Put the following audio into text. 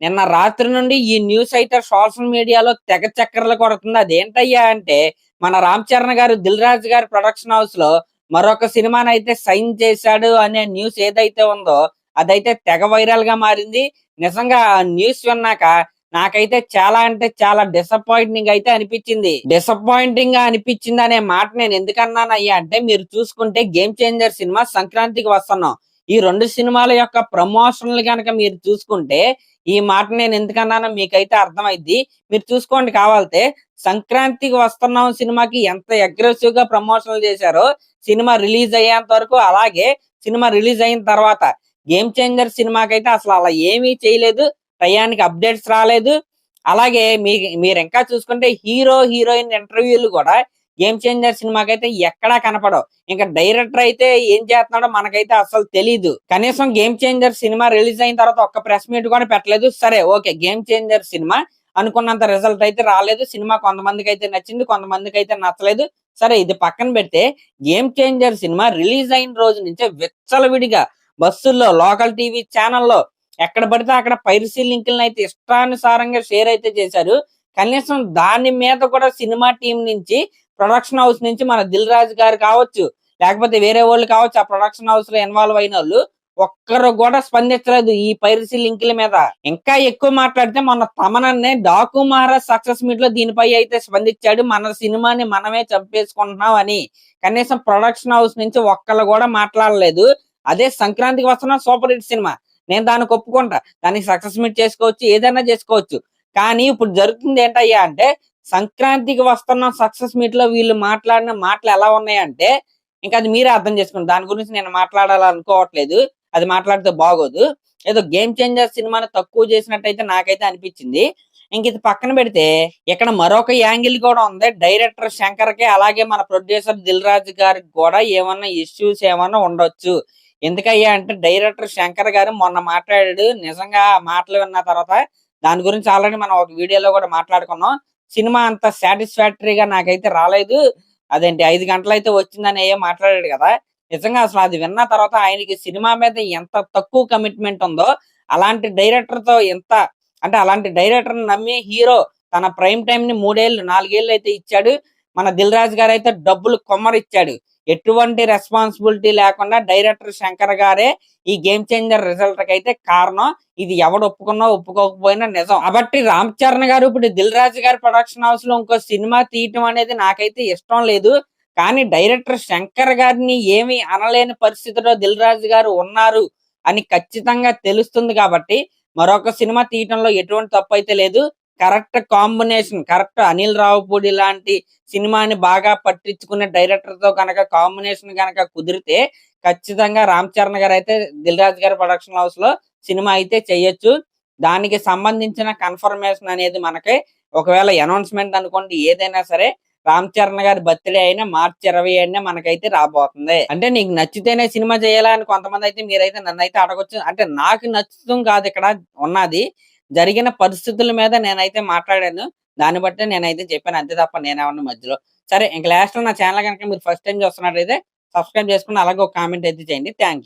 నిన్న రాత్రి నుండి ఈ న్యూస్ అయితే సోషల్ మీడియాలో తెగ చక్కర్లు కొడుతుంది. అదేంటయ్యా అంటే మన రామ్ చరణ్ గారు దిల్ రాజు గారి ప్రొడక్షన్ హౌస్ లో మరొక సినిమానైతే సైన్ చేశాడు అనే న్యూస్ ఏదైతే ఉందో అదైతే తెగ వైరల్ గా మారింది. నిజంగా ఆ న్యూస్ విన్నాక నాకైతే చాలా అంటే చాలా డిసప్పాయింటింగ్ అయితే అనిపించింది. డిసప్పాయింటింగ్ గా అనిపించింది అనే మాట నేను ఎందుకన్నానయ్యా అంటే, మీరు చూసుకుంటే గేమ్ చేంజర్ సినిమా సంక్రాంతికి వస్తున్నాం. ఈ రెండు సినిమాల యొక్క ప్రమోషన్లు గనక మీరు చూసుకుంటే ఈ మాట నేను ఎందుకన్నానో మీకైతే అర్థమైద్ది. మీరు చూసుకోండి కావాలితే. సంక్రాంతికి వస్తున్నాం సినిమాకి ఎంత అగ్రెసివ్ గా ప్రమోషన్లు చేశారో సినిమా రిలీజ్ అయ్యేంత వరకు, అలాగే సినిమా రిలీజ్ అయిన తర్వాత గేమ్ చేంజర్ సినిమాకైతే అసలు అలా ఏమీ చేయలేదు. టయానికి అప్డేట్స్ రాలేదు. అలాగే మీరు ఇంకా చూసుకుంటే హీరో హీరోయిన్ ఇంటర్వ్యూలు కూడా గేమ్ చేంజర్ సినిమాకైతే ఎక్కడా కనపడవు. ఇంకా డైరెక్టర్ అయితే ఏం చేస్తున్నాడో మనకైతే అసలు తెలీదు. కనీసం గేమ్ చేంజర్ సినిమా రిలీజ్ అయిన తర్వాత ఒక్క ప్రెస్ మీట్ కూడా పెట్టలేదు. సరే ఓకే, గేమ్ చేంజర్ సినిమా అనుకున్నంత రిజల్ట్ అయితే రాలేదు. సినిమా కొంతమందికి అయితే నచ్చింది, కొంతమందికి అయితే నచ్చలేదు. సరే ఇది పక్కన పెడితే, గేమ్ చేంజర్ సినిమా రిలీజ్ అయిన రోజు నుంచే విచ్చలవిడిగా బస్సుల్లో, లోకల్ టీవీ ఛానల్లో ఎక్కడ పడితే అక్కడ పైరసీ లింకులను అయితే ఇష్టానుసారంగా షేర్ అయితే చేశారు. కనీసం దాని మీద కూడా సినిమా టీం నుంచి, ప్రొడక్షన్ హౌస్ నుంచి మన దిల్ రాజు గారు కావచ్చు, లేకపోతే వేరే వాళ్ళు కావచ్చు, ఆ ప్రొడక్షన్ హౌస్ లో ఇన్వాల్వ్ అయిన వాళ్ళు ఒక్కరు కూడా స్పందించలేదు ఈ పైరసీ లింకుల మీద. ఇంకా ఎక్కువ మాట్లాడితే మొన్న తమనన్నే డాకు మహారాజ్ సక్సెస్ మీట్ లో దీనిపై అయితే స్పందించాడు. మన సినిమాని మనమే చంపేసుకుంటున్నాం అని. కనీసం ప్రొడక్షన్ హౌస్ నుంచి ఒక్కళ్ళు కూడా మాట్లాడలేదు. అదే సంక్రాంతికి వస్తున్న సూపర్ హిట్ సినిమా, నేను దానికి ఒప్పుకుంటా. దానికి సక్సెస్ మీట్ చేసుకోవచ్చు, ఏదైనా చేసుకోవచ్చు. కానీ ఇప్పుడు జరుగుతుంది ఏంటయ్యా అంటే, సంక్రాంతికి వస్తున్న సక్సెస్ మీట్ లో వీళ్ళు మాట్లాడిన మాటలు ఎలా ఉన్నాయంటే, ఇంకా అది మీరే అర్థం చేసుకోండి. దాని గురించి నేను మాట్లాడాలనుకోవట్లేదు, అది మాట్లాడితే బాగోదు. ఏదో గేమ్ చేంజర్ సినిమాని తక్కువ చేసినట్టయితే నాకైతే అనిపించింది. ఇంక ఇది పక్కన పెడితే ఇక్కడ మరొక యాంగిల్ కూడా ఉంది. డైరెక్టర్ శంకర్ కి, అలాగే మన ప్రొడ్యూసర్ దిల్ రాజు గారికి కూడా ఏమన్నా ఇష్యూస్ ఏమన్నా ఉండొచ్చు. ఎందుకయ్యా అంటే, డైరెక్టర్ శంకర్ గారు మొన్న మాట్లాడాడు. నిజంగా ఆ మాటలు విన్న తర్వాత, దాని గురించి ఆల్రెడీ మనం ఒక వీడియోలో కూడా మాట్లాడుకున్నాం. సినిమా అంత సాటిస్ఫాక్టరీగా నాకైతే రాలేదు, అదేంటి 5 గంటలు అయితే వచ్చిందని ఏం మాట్లాడాడు కదా. నిజంగా అసలు అది విన్న తర్వాత ఆయనకి సినిమా మీద ఎంత తక్కువ కమిట్మెంట్ ఉందో, అలాంటి డైరెక్టర్ తో ఎంత అంటే, అలాంటి డైరెక్టర్ నమ్మి హీరో తన ప్రైమ్ టైం ని 3 ఏళ్ళు 4 ఏళ్ళు అయితే ఇచ్చాడు. మన దిల్ రాజు గారు అయితే డబ్బులు కొమ్మరిచ్చాడు. ఎటువంటి రెస్పాన్సిబిలిటీ లేకుండా డైరెక్టర్ శంకర్ గారే ఈ గేమ్ చేంజర్ రిజల్ట్ కి అయితే కారణం. ఇది ఎవడు ఒప్పుకున్నా ఒప్పుకోకపోయినా నిజం. కాబట్టి రామ్ చరణ్ గారు ఇప్పుడు దిల్ రాజు గారి ప్రొడక్షన్ హౌస్ లో ఇంకో సినిమా తీయటం అనేది నాకైతే ఇష్టం లేదు. కానీ డైరెక్టర్ శంకర్ గారిని ఏమి అనలేని పరిస్థితిలో దిల్ రాజు గారు ఉన్నారు అని ఖచ్చితంగా తెలుస్తుంది. కాబట్టి మరొక సినిమా తీయటంలో ఎటువంటి తప్పు అయితే లేదు. Correct combination, correct Anil Ravipudi లాంటి సినిమాని బాగా పట్టించుకునే డైరెక్టర్ తో కనుక కాంబినేషన్ కనుక కుదిరితే ఖచ్చితంగా రామ్ చరణ్ గారు అయితే దిల్ రాజు గారి ప్రొడక్షన్ హౌస్ లో సినిమా అయితే చెయ్యొచ్చు. దానికి సంబంధించిన కన్ఫర్మేషన్ అనేది మనకి, ఒకవేళ అనౌన్స్మెంట్ అనుకోండి ఏదైనా సరే, రామ్ చరణ్ గారి బర్త్డే అయినా మార్చి 27 మనకైతే రాబోతుంది. అంటే నీకు నచ్చితేనే సినిమా చేయాలా అని కొంతమంది అయితే మీరైతే నన్ను అయితే అడగొచ్చు. అంటే నాకు నచ్చుతం కాదు ఇక్కడ ఉన్నది, జరిగిన పరిస్థితుల మీద నేనైతే మాట్లాడాను. దాన్ని బట్టే నేనైతే చెప్పాను, అంతే తప్ప నేనేమన్నా మధ్యలో. సరే, ఇంక లాస్ట్ లో నా ఛానల్ కనుక మీరు ఫస్ట్ టైం చూస్తున్నట్లయితే సబ్స్క్రైబ్ చేసుకుని అలాగే ఒక కామెంట్ అయితే చేయండి. Thank you.